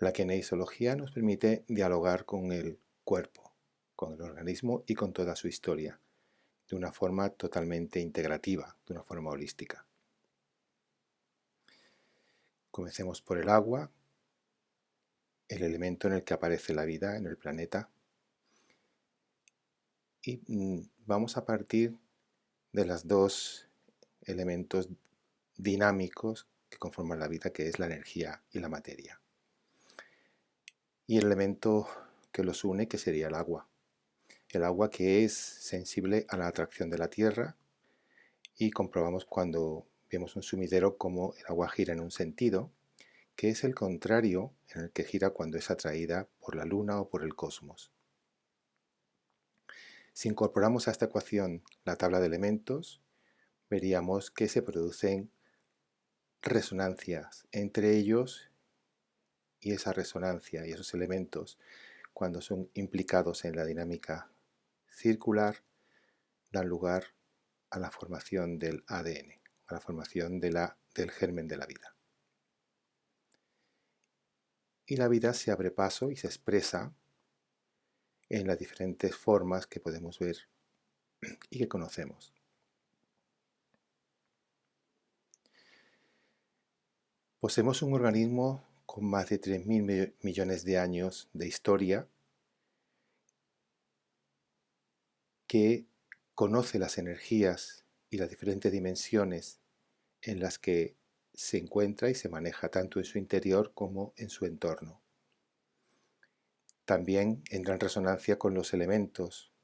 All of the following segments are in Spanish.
La kinesiología nos permite dialogar con el cuerpo, con el organismo y con toda su historia, de una forma totalmente integrativa, de una forma holística. Comencemos por el agua, el elemento en el que aparece la vida en el planeta, y vamos a partir de los dos elementos dinámicos que conforman la vida, que es la energía y la materia. Y el elemento que los une, que sería el agua. El agua, que es sensible a la atracción de la tierra, y comprobamos cuando vemos un sumidero cómo el agua gira en un sentido, que es el contrario en el que gira cuando es atraída por la luna o por el cosmos. Si incorporamos a esta ecuación la tabla de elementos, veríamos que se producen resonancias entre ellos, y esa resonancia y esos elementos, cuando son implicados en la dinámica circular, dan lugar a la formación del ADN, a la formación del germen de la vida. Y la vida se abre paso y se expresa en las diferentes formas que podemos ver y que conocemos. Poseemos un organismo con más de 3.000 millones de años de historia, que conoce las energías y las diferentes dimensiones en las que se encuentra y se maneja tanto en su interior como en su entorno. También entra en resonancia con los elementos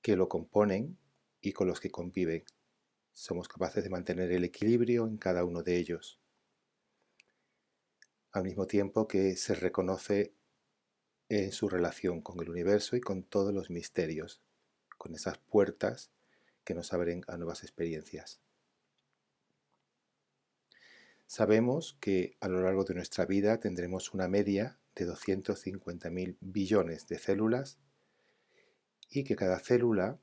que lo componen y con los que conviven. Somos capaces de mantener el equilibrio en cada uno de ellos, al mismo tiempo que se reconoce en su relación con el universo y con todos los misterios, con esas puertas que nos abren a nuevas experiencias. Sabemos que a lo largo de nuestra vida tendremos una media de 250.000 billones de células, y que cada célula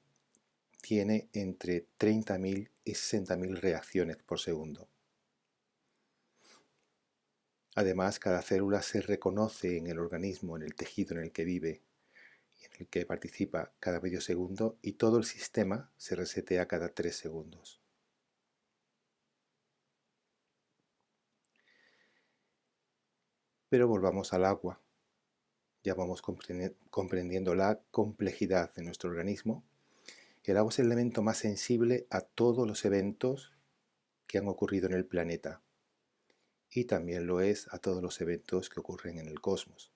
tiene entre 30.000 y 60.000 reacciones por segundo. Además, cada célula se reconoce en el organismo, en el tejido en el que vive y en el que participa cada medio segundo, y todo el sistema se resetea cada 3 segundos. Pero volvamos al agua. Ya vamos comprendiendo la complejidad de nuestro organismo. El agua es el elemento más sensible a todos los eventos que han ocurrido en el planeta, y también lo es a todos los eventos que ocurren en el cosmos.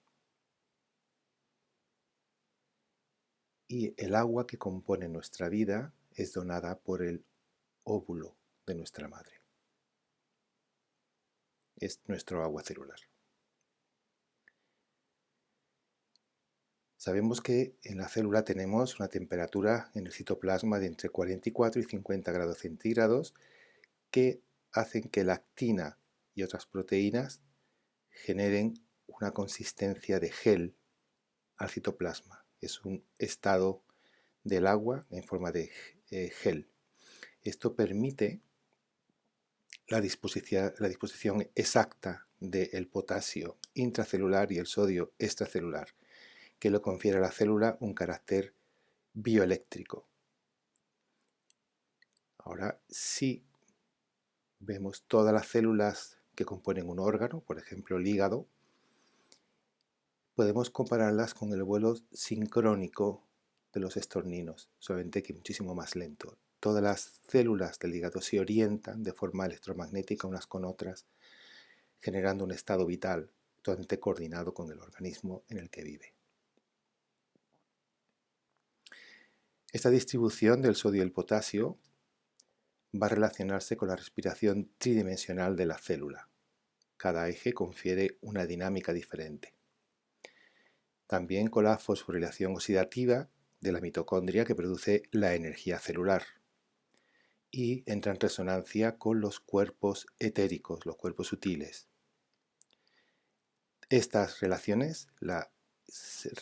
Y el agua que compone nuestra vida es donada por el óvulo de nuestra madre. Es nuestro agua celular. Sabemos que en la célula tenemos una temperatura en el citoplasma de entre 44 y 50 grados centígrados, que hacen que la actina y otras proteínas generen una consistencia de gel al citoplasma. Es un estado del agua en forma de gel. Esto permite la disposición exacta del potasio intracelular y el sodio extracelular, que le confiere a la célula un carácter bioeléctrico. Ahora, si vemos todas las células que componen un órgano, por ejemplo el hígado, podemos compararlas con el vuelo sincrónico de los estorninos, solamente que muchísimo más lento. Todas las células del hígado se orientan de forma electromagnética unas con otras, generando un estado vital totalmente coordinado con el organismo en el que vive. Esta distribución del sodio y el potasio va a relacionarse con la respiración tridimensional de la célula. Cada eje confiere una dinámica diferente. También con la fosforilación oxidativa de la mitocondria, que produce la energía celular, y entra en resonancia con los cuerpos etéricos, los cuerpos sutiles. Estas relaciones, la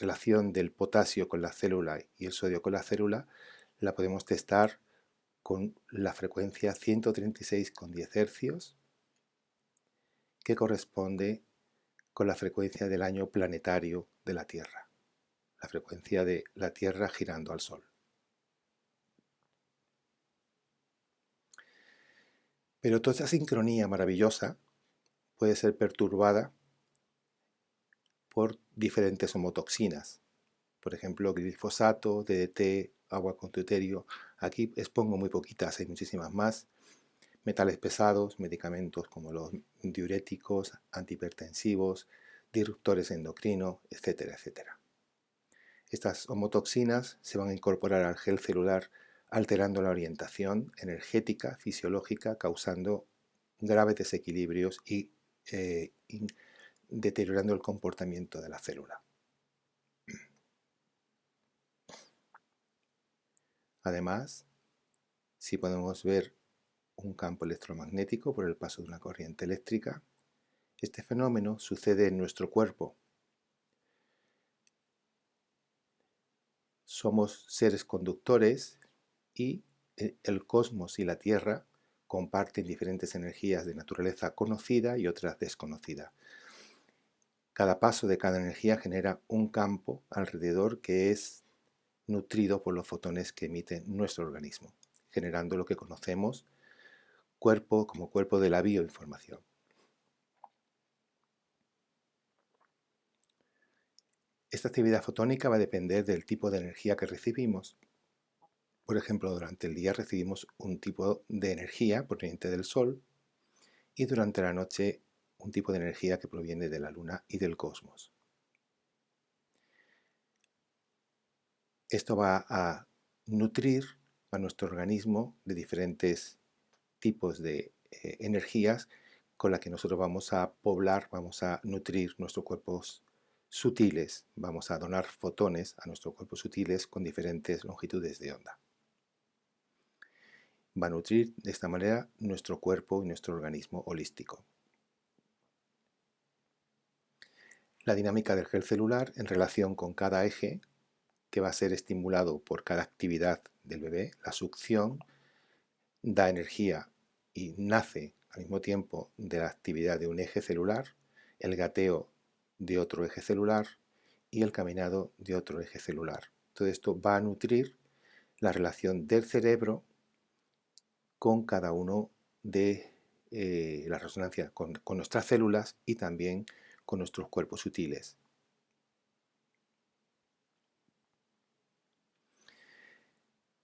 relación del potasio con la célula y el sodio con la célula, la podemos testar con la frecuencia 136,10 Hz, que corresponde con la frecuencia del año planetario de la Tierra, la frecuencia de la Tierra girando al Sol. Pero toda esa sincronía maravillosa puede ser perturbada por diferentes homotoxinas, por ejemplo, glifosato, DDT, agua con deuterio. Aquí expongo muy poquitas, hay muchísimas más. Metales pesados, medicamentos como los diuréticos, antihipertensivos, disruptores endocrinos, etcétera, etcétera. Estas homotoxinas se van a incorporar al gel celular alterando la orientación energética, fisiológica, causando graves desequilibrios y deteriorando el comportamiento de la célula. Además, si podemos ver un campo electromagnético por el paso de una corriente eléctrica, este fenómeno sucede en nuestro cuerpo. Somos seres conductores y el cosmos y la Tierra comparten diferentes energías de naturaleza conocida y otras desconocida. Cada paso de cada energía genera un campo alrededor que es nutrido por los fotones que emite nuestro organismo, generando lo que conocemos como cuerpo de la bioinformación. Esta actividad fotónica va a depender del tipo de energía que recibimos. Por ejemplo, durante el día recibimos un tipo de energía proveniente del Sol y durante la noche un tipo de energía que proviene de la Luna y del cosmos. Esto va a nutrir a nuestro organismo de diferentes tipos de energías con las que nosotros vamos a poblar, vamos a nutrir nuestros cuerpos sutiles, vamos a donar fotones a nuestros cuerpos sutiles con diferentes longitudes de onda. Va a nutrir de esta manera nuestro cuerpo y nuestro organismo holístico. La dinámica del gel celular en relación con cada eje que va a ser estimulado por cada actividad del bebé, la succión da energía y nace al mismo tiempo de la actividad de un eje celular, el gateo de otro eje celular y el caminado de otro eje celular. Todo esto va a nutrir la relación del cerebro con cada uno de la resonancia con nuestras células y también con nuestros cuerpos sutiles.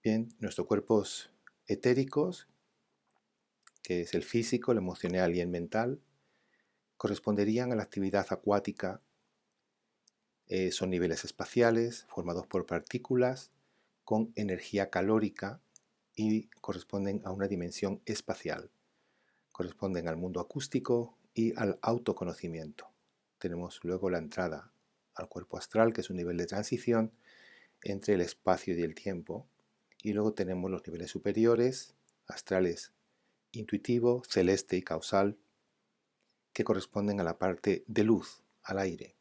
Bien, nuestros cuerpos etéricos, que es el físico, el emocional y el mental, corresponderían a la actividad acuática. Son niveles espaciales formados por partículas con energía calórica y corresponden a una dimensión espacial. Corresponden al mundo acústico y al autoconocimiento. Tenemos luego la entrada al cuerpo astral, que es un nivel de transición entre el espacio y el tiempo. Y luego tenemos los niveles superiores, astrales intuitivo, celeste y causal, que corresponden a la parte de luz, al aire.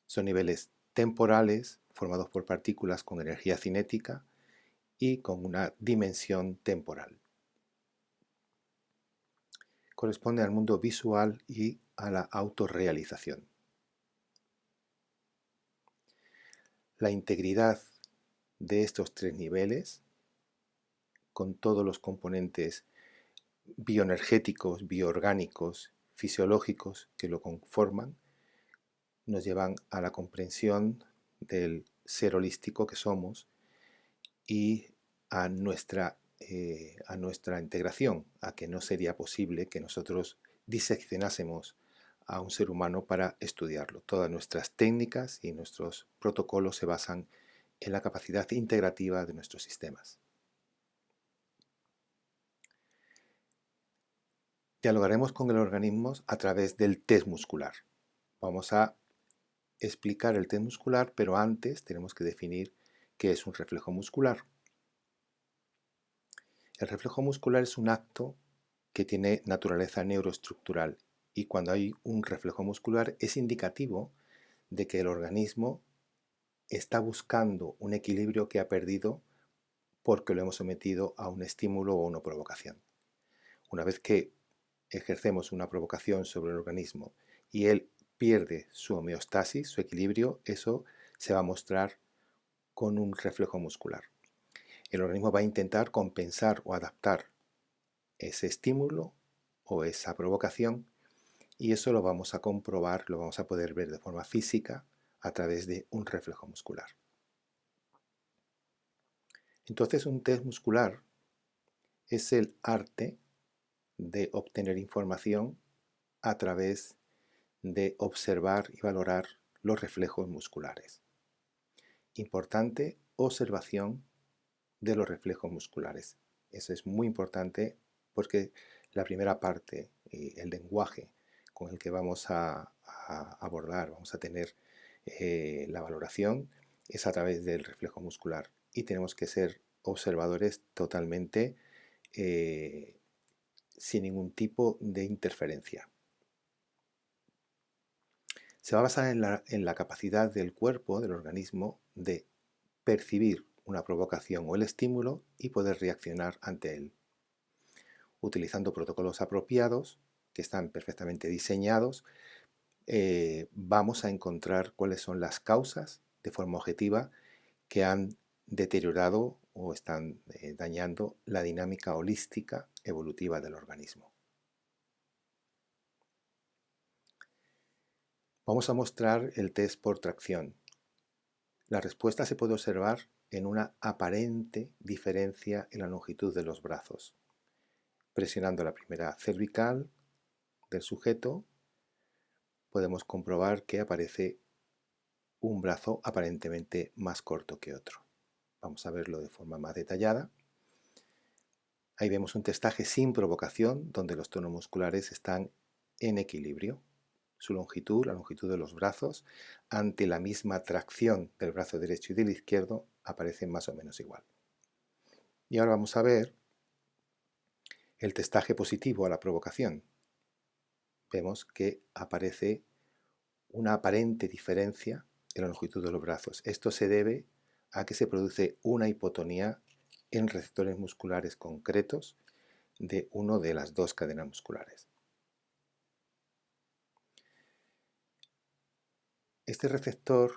Son niveles temporales formados por partículas con energía cinética y con una dimensión temporal. Corresponde al mundo visual y a la autorrealización. La integridad de estos tres niveles, con todos los componentes bioenergéticos, bioorgánicos, fisiológicos que lo conforman, nos llevan a la comprensión del ser holístico que somos y a nuestra integración, a que no sería posible que nosotros diseccionásemos a un ser humano para estudiarlo. Todas nuestras técnicas y nuestros protocolos se basan en la capacidad integrativa de nuestros sistemas. Dialogaremos con el organismo a través del test muscular. Vamos a explicar el test muscular, pero antes tenemos que definir qué es un reflejo muscular. El reflejo muscular es un acto que tiene naturaleza neuroestructural y cuando hay un reflejo muscular es indicativo de que el organismo está buscando un equilibrio que ha perdido porque lo hemos sometido a un estímulo o una provocación. Una vez que ejercemos una provocación sobre el organismo y él pierde su homeostasis, su equilibrio, eso se va a mostrar con un reflejo muscular. El organismo va a intentar compensar o adaptar ese estímulo o esa provocación, y eso lo vamos a comprobar, lo vamos a poder ver de forma física a través de un reflejo muscular. Entonces, un test muscular es el arte de obtener información a través de observar y valorar los reflejos musculares. Importante, observación de los reflejos musculares. Eso es muy importante porque la primera parte, el lenguaje con el que vamos a abordar, vamos a tener la valoración, es a través del reflejo muscular. Y tenemos que ser observadores totalmente sin ningún tipo de interferencia. Se va a basar en la capacidad del cuerpo, del organismo, de percibir una provocación o el estímulo y poder reaccionar ante él. Utilizando protocolos apropiados, que están perfectamente diseñados, vamos a encontrar cuáles son las causas de forma objetiva que han deteriorado o están dañando la dinámica holística evolutiva del organismo. Vamos a mostrar el test por tracción. La respuesta se puede observar en una aparente diferencia en la longitud de los brazos. Presionando la primera cervical del sujeto, podemos comprobar que aparece un brazo aparentemente más corto que otro. Vamos a verlo de forma más detallada. Ahí vemos un testaje sin provocación, donde los tonos musculares están en equilibrio. Su longitud, la longitud de los brazos, ante la misma tracción del brazo derecho y del izquierdo, aparecen más o menos igual. Y ahora vamos a ver el testaje positivo a la provocación. Vemos que aparece una aparente diferencia en la longitud de los brazos. Esto se debe a que se produce una hipotonía en receptores musculares concretos de una de las dos cadenas musculares. Este receptor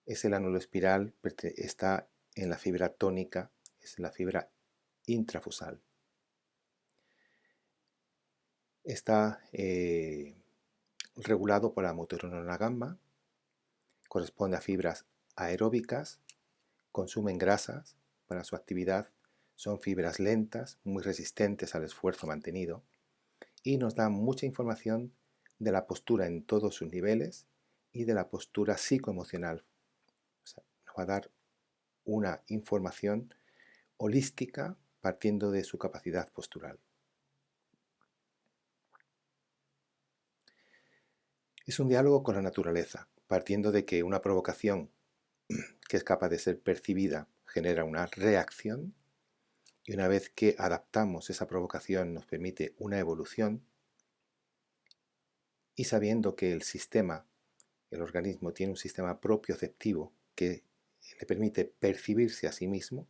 es el ánulo espiral, está en la fibra tónica, es la fibra intrafusal. Está regulado por la motoneurona gamma, corresponde a fibras aeróbicas, consumen grasas para su actividad, son fibras lentas, muy resistentes al esfuerzo mantenido y nos dan mucha información de la postura en todos sus niveles y de la postura psicoemocional. O sea, nos va a dar una información holística partiendo de su capacidad postural. Es un diálogo con la naturaleza, partiendo de que una provocación que es capaz de ser percibida genera una reacción, y una vez que adaptamos esa provocación nos permite una evolución, y sabiendo que el sistema, el organismo tiene un sistema propioceptivo que le permite percibirse a sí mismo,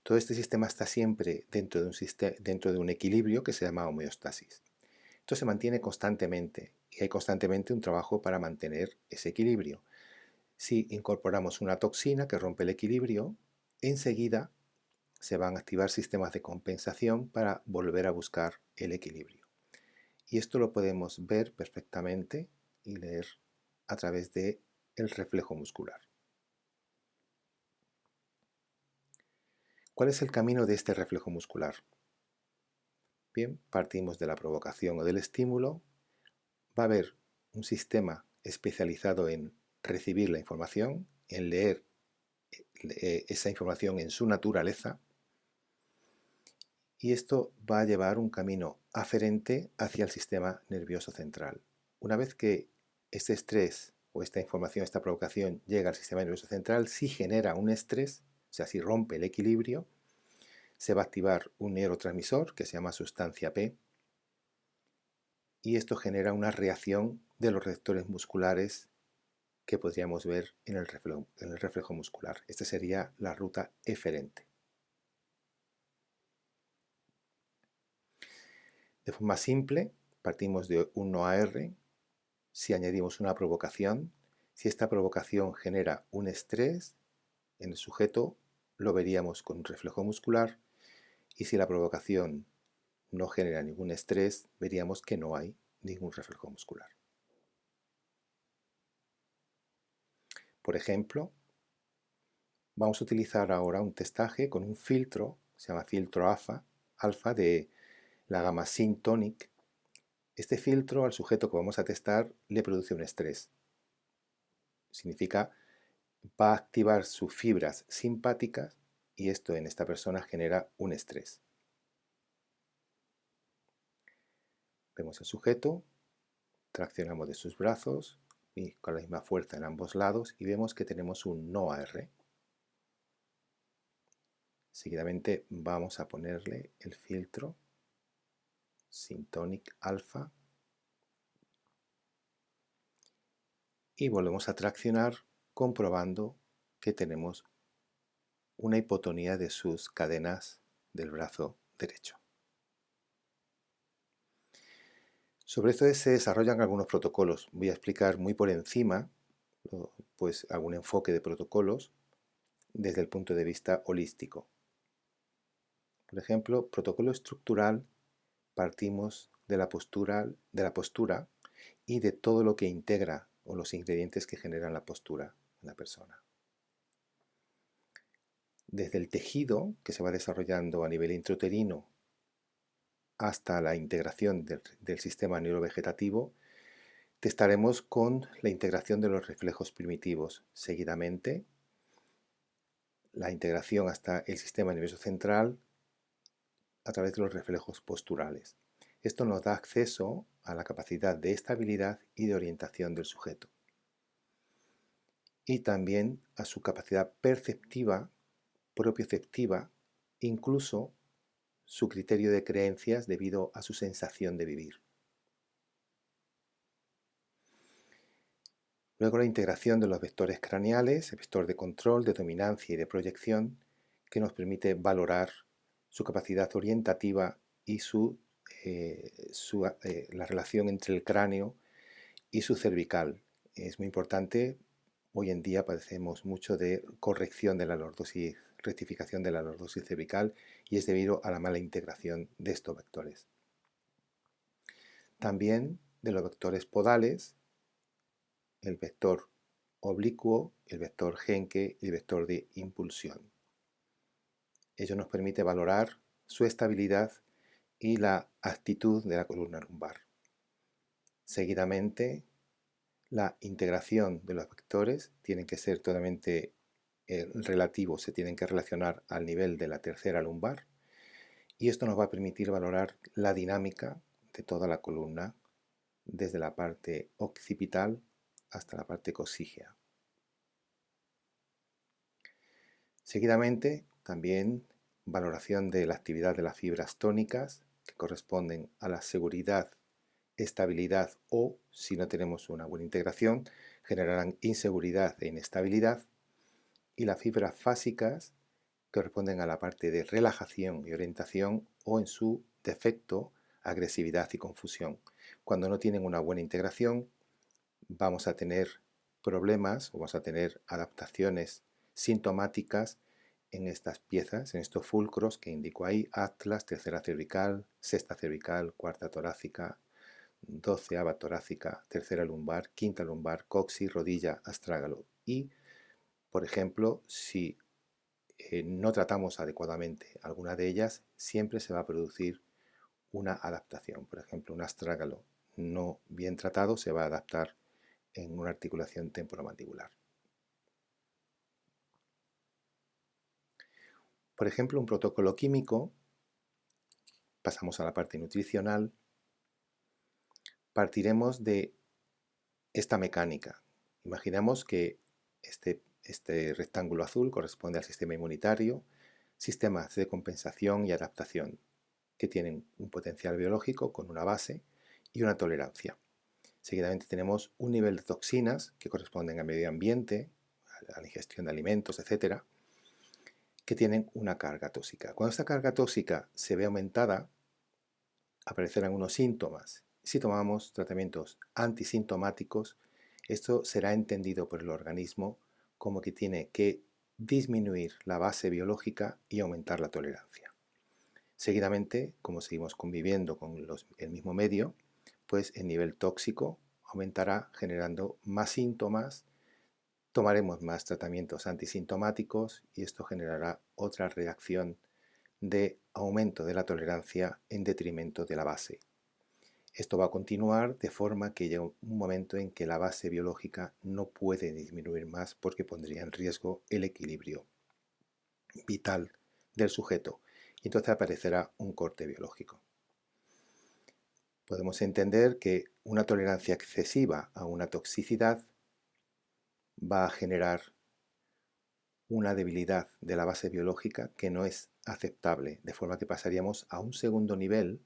todo este sistema está siempre dentro de un equilibrio que se llama homeostasis. Esto se mantiene constantemente y hay constantemente un trabajo para mantener ese equilibrio. Si incorporamos una toxina que rompe el equilibrio, enseguida se van a activar sistemas de compensación para volver a buscar el equilibrio. Y esto lo podemos ver perfectamente y leer a través del reflejo muscular. ¿Cuál es el camino de este reflejo muscular? Bien, partimos de la provocación o del estímulo. Va a haber un sistema especializado en recibir la información, en leer esa información en su naturaleza, y esto va a llevar un camino aferente hacia el sistema nervioso central. Una vez que este estrés o esta información, esta provocación llega al sistema nervioso central, si genera un estrés, o sea, si rompe el equilibrio, se va a activar un neurotransmisor que se llama sustancia P, y esto genera una reacción de los receptores musculares que podríamos ver en el reflejo muscular. Esta sería la ruta eferente. De forma simple, partimos de un OAR si añadimos una provocación, si esta provocación genera un estrés en el sujeto, lo veríamos con un reflejo muscular, y si la provocación no genera ningún estrés, veríamos que no hay ningún reflejo muscular. Por ejemplo, vamos a utilizar ahora un testaje con un filtro, se llama filtro alfa de la gama Syntonic. Este filtro al sujeto que vamos a testar le produce un estrés. Significa va a activar sus fibras simpáticas y esto en esta persona genera un estrés. Vemos al sujeto, traccionamos de sus brazos y con la misma fuerza en ambos lados y vemos que tenemos un no AR. Seguidamente vamos a ponerle el filtro Syntonic alfa y volvemos a traccionar comprobando que tenemos una hipotonía de sus cadenas del brazo derecho. Sobre esto se desarrollan algunos protocolos. Voy a explicar muy por encima pues algún enfoque de protocolos desde el punto de vista holístico. Por ejemplo, protocolo estructural, partimos de la postura y de todo lo que integra o los ingredientes que generan la postura en la persona. Desde el tejido que se va desarrollando a nivel intrauterino hasta la integración del sistema neurovegetativo, testaremos con la integración de los reflejos primitivos. Seguidamente, la integración hasta el sistema nervioso central a través de los reflejos posturales. Esto nos da acceso a la capacidad de estabilidad y de orientación del sujeto. Y también a su capacidad perceptiva, propioceptiva, incluso su criterio de creencias debido a su sensación de vivir. Luego la integración de los vectores craneales, el vector de control, de dominancia y de proyección, que nos permite valorar su capacidad orientativa y la relación entre el cráneo y su cervical. Es muy importante, hoy en día padecemos mucho de corrección de la lordosis, rectificación de la lordosis cervical, y es debido a la mala integración de estos vectores. También de los vectores podales, el vector oblicuo, el vector Genke y el vector de impulsión. Ello nos permite valorar su estabilidad y la actitud de la columna lumbar. Seguidamente, la integración de los vectores tienen que ser totalmente relativos, se tienen que relacionar al nivel de la tercera lumbar, y esto nos va a permitir valorar la dinámica de toda la columna desde la parte occipital hasta la parte coxígea. Seguidamente, también valoración de la actividad de las fibras tónicas que corresponden a la seguridad, estabilidad o, si no tenemos una buena integración, generarán inseguridad e inestabilidad, y las fibras fásicas que corresponden a la parte de relajación y orientación o, en su defecto, agresividad y confusión. Cuando no tienen una buena integración, vamos a tener problemas o vamos a tener adaptaciones sintomáticas en estas piezas, en estos fulcros que indico ahí: atlas, tercera cervical, sexta cervical, cuarta torácica, 12ª torácica, tercera lumbar, quinta lumbar, coxis, rodilla, astrágalo. Y, por ejemplo, si no tratamos adecuadamente alguna de ellas, siempre se va a producir una adaptación. Por ejemplo, un astrágalo no bien tratado se va a adaptar en una articulación temporomandibular. Por ejemplo, un protocolo químico, pasamos a la parte nutricional, partiremos de esta mecánica. Imaginemos que este rectángulo azul corresponde al sistema inmunitario, sistemas de compensación y adaptación, que tienen un potencial biológico con una base y una tolerancia. Seguidamente tenemos un nivel de toxinas que corresponden al medio ambiente, a la ingestión de alimentos, etc., que tienen una carga tóxica. Cuando esta carga tóxica se ve aumentada, aparecerán unos síntomas, Si tomamos tratamientos antisintomáticos, esto será entendido por el organismo como que tiene que disminuir la base biológica y aumentar la tolerancia. Seguidamente, como seguimos conviviendo con el mismo medio, pues el nivel tóxico aumentará generando más síntomas, tomaremos más tratamientos antisintomáticos y esto generará otra reacción de aumento de la tolerancia en detrimento de la base. Esto va a continuar de forma que llega un momento en que la base biológica no puede disminuir más porque pondría en riesgo el equilibrio vital del sujeto y entonces aparecerá un corte biológico. Podemos entender que una tolerancia excesiva a una toxicidad va a generar una debilidad de la base biológica que no es aceptable, de forma que pasaríamos a un segundo nivel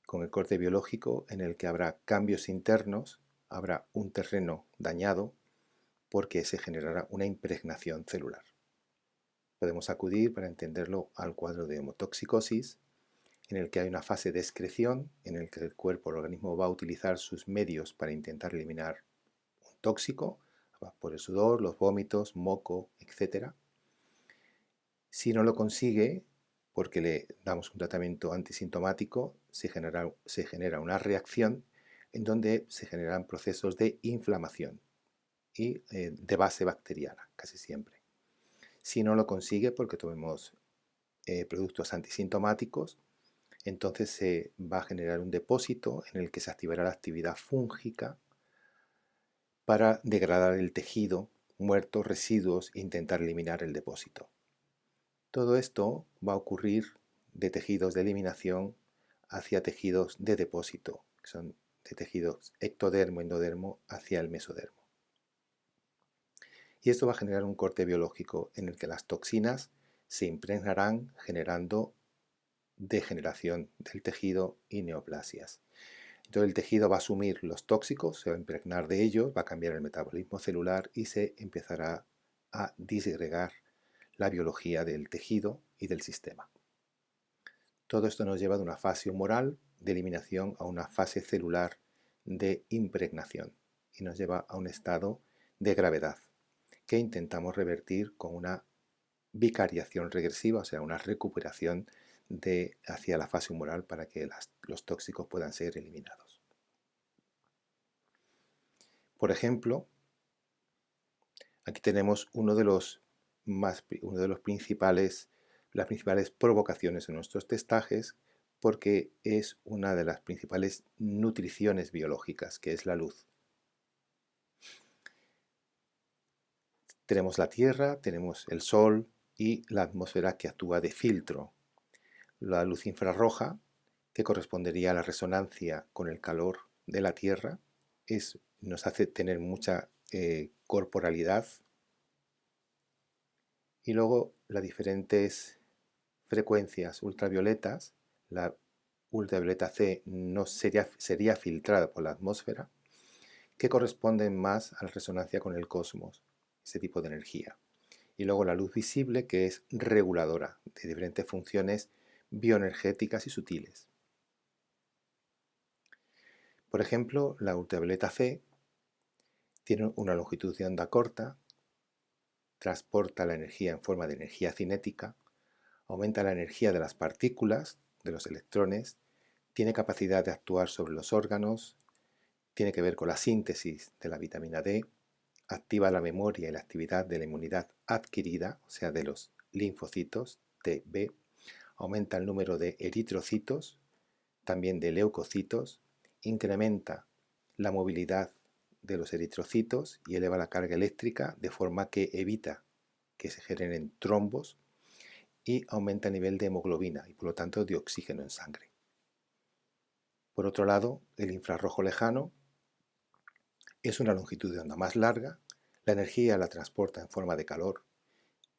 con el corte biológico en el que habrá cambios internos, habrá un terreno dañado porque se generará una impregnación celular. Podemos acudir para entenderlo al cuadro de hemotoxicosis, en el que hay una fase de excreción, en el que el cuerpo, el organismo va a utilizar sus medios para intentar eliminar un tóxico, por el sudor, los vómitos, moco, etc. Si no lo consigue, porque le damos un tratamiento antisintomático, se genera una reacción en donde se generan procesos de inflamación y de base bacteriana, casi siempre. Si no lo consigue, porque tomemos productos antisintomáticos, entonces se va a generar un depósito en el que se activará la actividad fúngica para degradar el tejido muerto, residuos e intentar eliminar el depósito. Todo esto va a ocurrir de tejidos de eliminación hacia tejidos de depósito, que son de tejidos ectodermo, endodermo, hacia el mesodermo. Y esto va a generar un corte biológico en el que las toxinas se impregnarán generando degeneración del tejido y neoplasias. Entonces el tejido va a asumir los tóxicos, se va a impregnar de ellos, va a cambiar el metabolismo celular y se empezará a disgregar la biología del tejido y del sistema. Todo esto nos lleva de una fase humoral de eliminación a una fase celular de impregnación y nos lleva a un estado de gravedad que intentamos revertir con una vicariación regresiva, o sea, una recuperación hacia la fase humoral para que los tóxicos puedan ser eliminados. Por ejemplo, aquí tenemos las principales provocaciones en nuestros testajes porque es una de las principales nutriciones biológicas, que es la luz. Tenemos la Tierra, tenemos el Sol y la atmósfera que actúa de filtro. La luz infrarroja, que correspondería a la resonancia con el calor de la Tierra, nos hace tener mucha corporalidad. Y luego las diferentes frecuencias ultravioletas, la ultravioleta C no sería filtrada por la atmósfera, que corresponden más a la resonancia con el cosmos, ese tipo de energía. Y luego la luz visible, que es reguladora de diferentes funciones bioenergéticas y sutiles. Por ejemplo, la ultravioleta C tiene una longitud de onda corta, transporta la energía en forma de energía cinética, aumenta la energía de las partículas, de los electrones, tiene capacidad de actuar sobre los órganos, tiene que ver con la síntesis de la vitamina D, activa la memoria y la actividad de la inmunidad adquirida, o sea, de los linfocitos TB, aumenta el número de eritrocitos, también de leucocitos, incrementa la movilidad de los eritrocitos y eleva la carga eléctrica de forma que evita que se generen trombos y aumenta el nivel de hemoglobina y por lo tanto de oxígeno en sangre. Por otro lado, el infrarrojo lejano es una longitud de onda más larga, la energía la transporta en forma de calor,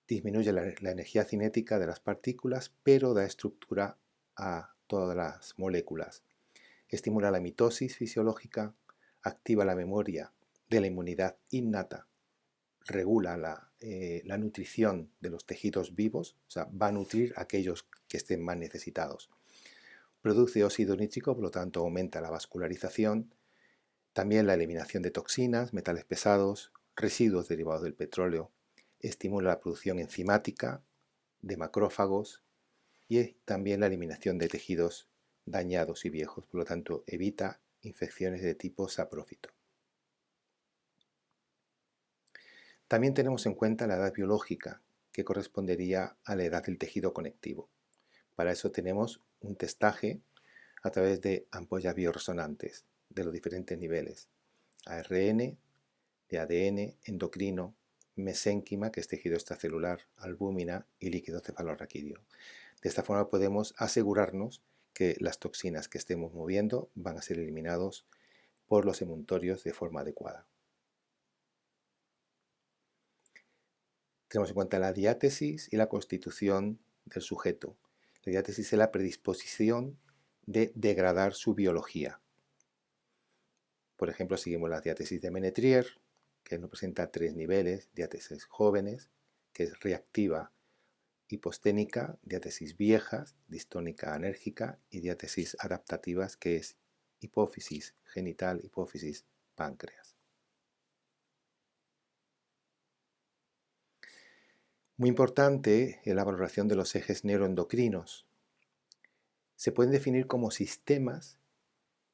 disminuye la energía cinética de las partículas, pero da estructura a todas las moléculas. Estimula la mitosis fisiológica, activa la memoria de la inmunidad innata, regula la nutrición de los tejidos vivos, o sea, va a nutrir a aquellos que estén más necesitados. Produce óxido nítrico, por lo tanto aumenta la vascularización, también la eliminación de toxinas, metales pesados, residuos derivados del petróleo, estimula la producción enzimática de macrófagos y también la eliminación de tejidos dañados y viejos, por lo tanto evita infecciones de tipo saprófito. También tenemos en cuenta la edad biológica, que correspondería a la edad del tejido conectivo. Para eso tenemos un testaje a través de ampollas bioresonantes de los diferentes niveles: ARN, de ADN, endocrino, mesénquima, que es tejido extracelular, albúmina y líquido cefalorraquídeo. De esta forma podemos asegurarnos que las toxinas que estemos moviendo van a ser eliminados por los emuntorios de forma adecuada. Tenemos en cuenta la diátesis y la constitución del sujeto. La diátesis es la predisposición de degradar su biología. Por ejemplo, seguimos la diátesis de Menetrier, que nos presenta 3 niveles: diátesis jóvenes, que es reactiva hiposténica; diátesis viejas, distónica anérgica; y diátesis adaptativas, que es hipófisis genital, hipófisis páncreas. Muy importante es la valoración de los ejes neuroendocrinos. Se pueden definir como sistemas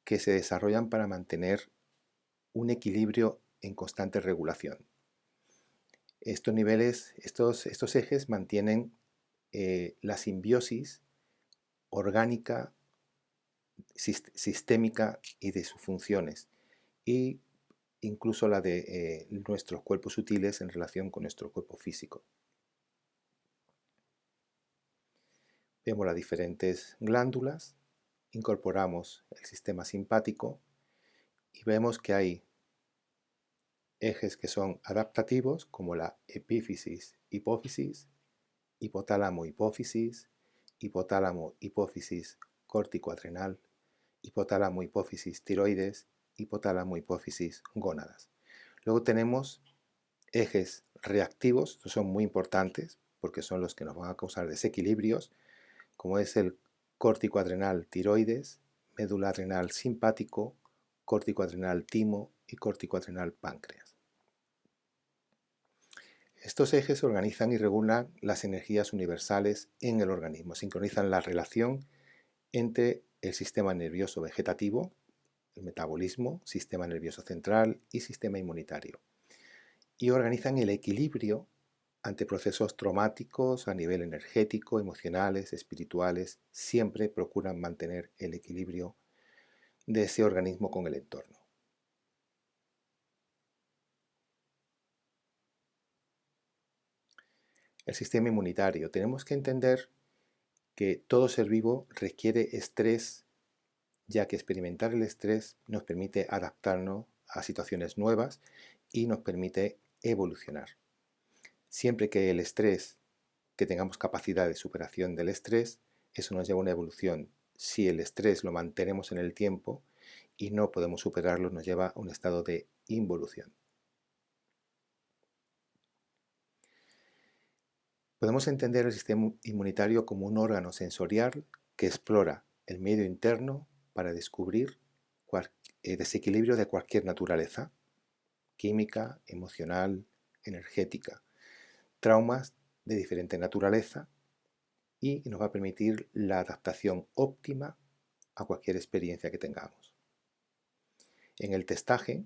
que se desarrollan para mantener un equilibrio en constante regulación. Estos niveles, estos ejes mantienen la simbiosis orgánica, sistémica y de sus funciones, y incluso la de nuestros cuerpos sutiles en relación con nuestro cuerpo físico. Vemos las diferentes glándulas, incorporamos el sistema simpático y vemos que hay ejes que son adaptativos, como la epífisis-hipófisis, hipotálamo-hipófisis, hipotálamo-hipófisis córtico-adrenal, hipotálamo-hipófisis tiroides, hipotálamo-hipófisis gónadas. Luego tenemos ejes reactivos, estos son muy importantes porque son los que nos van a causar desequilibrios, como es el córtico-adrenal tiroides, médula adrenal simpático, córtico-adrenal timo y córtico-adrenal páncreas. Estos ejes organizan y regulan las energías universales en el organismo, sincronizan la relación entre el sistema nervioso vegetativo, el metabolismo, sistema nervioso central y sistema inmunitario, y organizan el equilibrio ante procesos traumáticos a nivel energético, emocionales, espirituales. Siempre procuran mantener el equilibrio de ese organismo con el entorno. El sistema inmunitario. Tenemos que entender que todo ser vivo requiere estrés, ya que experimentar el estrés nos permite adaptarnos a situaciones nuevas y nos permite evolucionar. Siempre que el estrés, que tengamos capacidad de superación del estrés, eso nos lleva a una evolución. Si el estrés lo mantenemos en el tiempo y no podemos superarlo, nos lleva a un estado de involución. Podemos entender el sistema inmunitario como un órgano sensorial que explora el medio interno para descubrir desequilibrio de cualquier naturaleza: química, emocional, energética, traumas de diferente naturaleza, y nos va a permitir la adaptación óptima a cualquier experiencia que tengamos. En el testaje,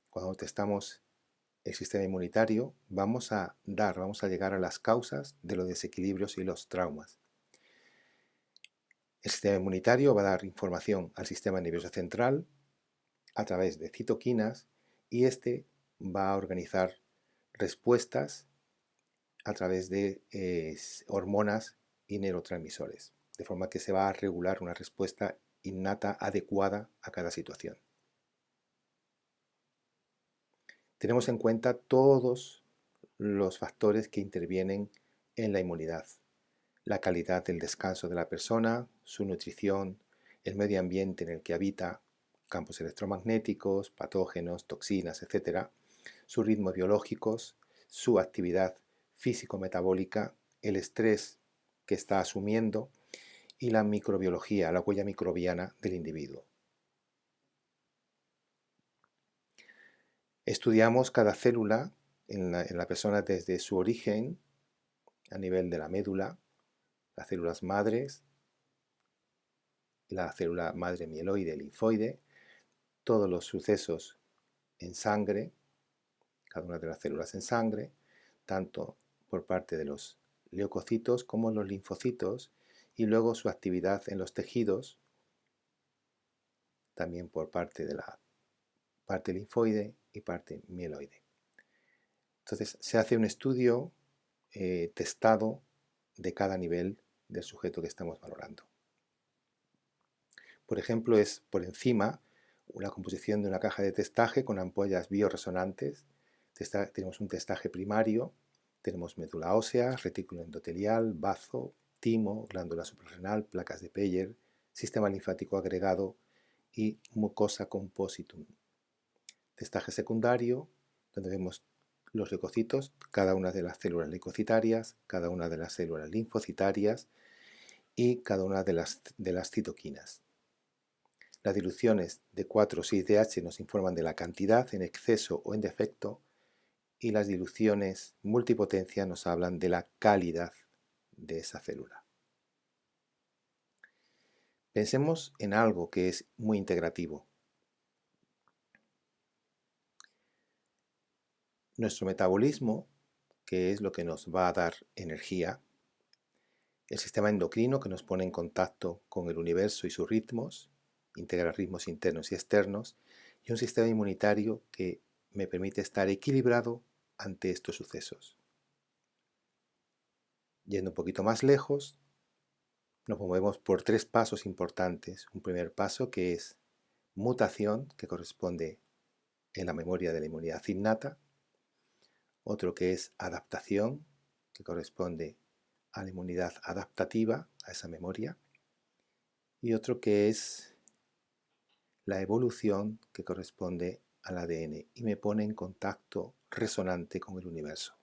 cuando testamos el sistema inmunitario, vamos a llegar a las causas de los desequilibrios y los traumas. El sistema inmunitario va a dar información al sistema nervioso central a través de citoquinas, y este va a organizar respuestas a través de hormonas y neurotransmisores, de forma que se va a regular una respuesta innata adecuada a cada situación. Tenemos en cuenta todos los factores que intervienen en la inmunidad: la calidad del descanso de la persona, su nutrición, el medio ambiente en el que habita, campos electromagnéticos, patógenos, toxinas, etc., sus ritmos biológicos, su actividad físico-metabólica, el estrés que está asumiendo y la microbiología, la huella microbiana del individuo. Estudiamos cada célula en la persona desde su origen a nivel de la médula, las células madres, la célula madre mieloide, linfoide, todos los sucesos en sangre, cada una de las células en sangre, tanto por parte de los leucocitos como los linfocitos, y luego su actividad en los tejidos, también por parte de la parte linfoide y parte mieloide. Entonces se hace un estudio testado de cada nivel del sujeto que estamos valorando. Por ejemplo, es por encima una composición de una caja de testaje con ampollas bioresonantes. Tenemos un testaje primario, tenemos médula ósea, retículo endotelial, bazo, timo, glándula suprarrenal, placas de Peyer, sistema linfático agregado y mucosa compositum. Testaje secundario, donde vemos los leucocitos, cada una de las células leucocitarias, cada una de las células linfocitarias y cada una de las citoquinas. Las diluciones de 4 o 6-DH nos informan de la cantidad en exceso o en defecto, y las diluciones multipotencia nos hablan de la calidad de esa célula. Pensemos en algo que es muy integrativo. Nuestro metabolismo, que es lo que nos va a dar energía, el sistema endocrino que nos pone en contacto con el universo y sus ritmos, integra ritmos internos y externos, y un sistema inmunitario que me permite estar equilibrado ante estos sucesos. Yendo un poquito más lejos, nos movemos por 3 pasos importantes. Un primer paso que es mutación, que corresponde en la memoria de la inmunidad innata. Otro que es adaptación, que corresponde a la inmunidad adaptativa, a esa memoria. Y otro que es la evolución, que corresponde al ADN y me pone en contacto resonante con el universo.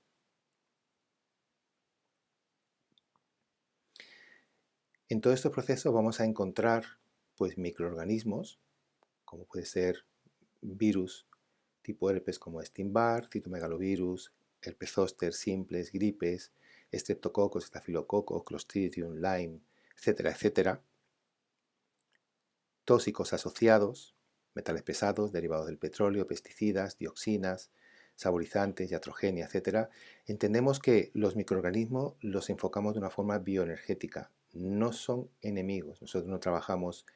En todo este proceso vamos a encontrar pues microorganismos, como puede ser virus tipo herpes como Epstein-Barr, citomegalovirus, herpes zóster simples, gripes, estreptococos, estafilococos, Clostridium, Lyme, etcétera, etcétera. Tóxicos asociados, metales pesados, derivados del petróleo, pesticidas, dioxinas, saborizantes, iatrogenia, etcétera. Entendemos que los microorganismos los enfocamos de una forma bioenergética. No son enemigos. Nosotros no trabajamos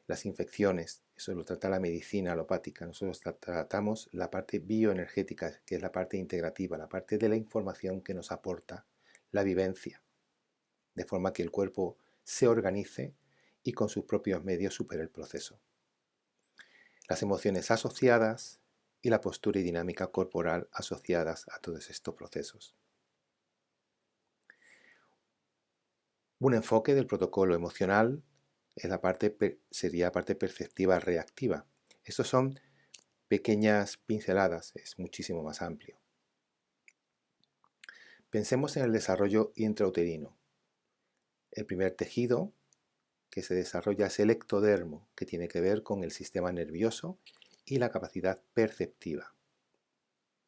las infecciones, eso lo trata la medicina alopática. Nosotros tratamos la parte bioenergética, que es la parte integrativa, la parte de la información que nos aporta la vivencia, de forma que el cuerpo se organice y con sus propios medios supere el proceso. Las emociones asociadas y la postura y dinámica corporal asociadas a todos estos procesos. Un enfoque del protocolo emocional sería la parte perceptiva reactiva. Estos son pequeñas pinceladas, es muchísimo más amplio. Pensemos en el desarrollo intrauterino. El primer tejido que se desarrolla es el ectodermo, que tiene que ver con el sistema nervioso y la capacidad perceptiva,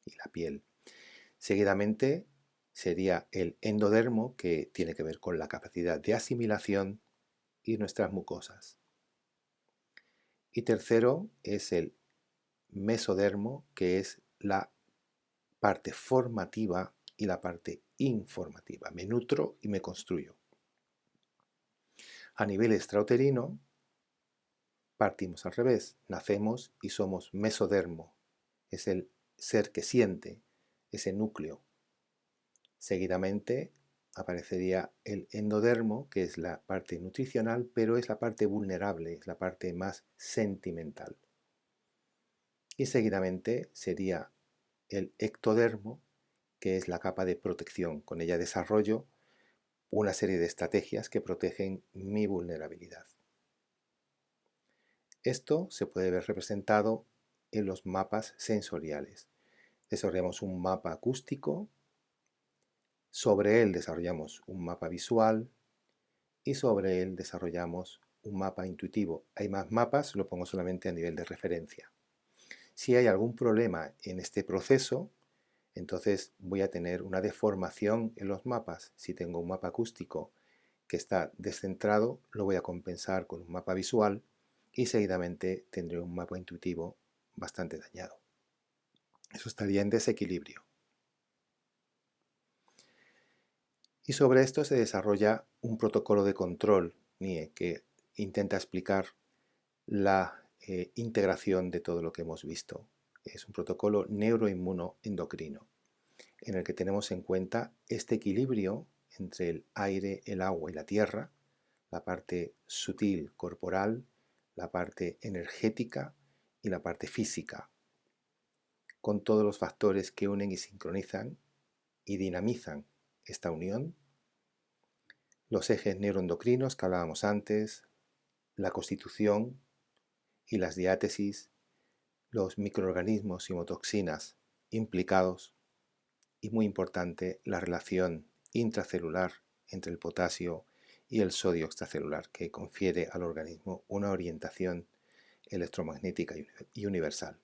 y la piel. Seguidamente sería el endodermo, que tiene que ver con la capacidad de asimilación y nuestras mucosas. Y tercero es el mesodermo, que es la parte formativa y la parte informativa. Me nutro y me construyo. A nivel extrauterino, partimos al revés. Nacemos y somos mesodermo. Es el ser que siente, ese núcleo. Seguidamente aparecería el endodermo, que es la parte nutricional, pero es la parte vulnerable, es la parte más sentimental. Y seguidamente sería el ectodermo, que es la capa de protección. Con ella desarrollo una serie de estrategias que protegen mi vulnerabilidad. Esto se puede ver representado en los mapas sensoriales. Desarrollamos un mapa acústico, sobre él desarrollamos un mapa visual y sobre él desarrollamos un mapa intuitivo. Hay más mapas, lo pongo solamente a nivel de referencia. Si hay algún problema en este proceso, entonces voy a tener una deformación en los mapas. Si tengo un mapa acústico que está descentrado, lo voy a compensar con un mapa visual y seguidamente tendré un mapa intuitivo bastante dañado. Eso estaría en desequilibrio. Y sobre esto se desarrolla un protocolo de control NIE que intenta explicar la integración de todo lo que hemos visto. Es un protocolo neuroinmunoendocrino en el que tenemos en cuenta este equilibrio entre el aire, el agua y la tierra, la parte sutil corporal, la parte energética y la parte física, con todos los factores que unen y sincronizan y dinamizan esta unión, los ejes neuroendocrinos que hablábamos antes, la constitución y las diátesis, los microorganismos y motoxinas implicados y, muy importante, la relación intracelular entre el potasio y el sodio extracelular que confiere al organismo una orientación electromagnética y universal.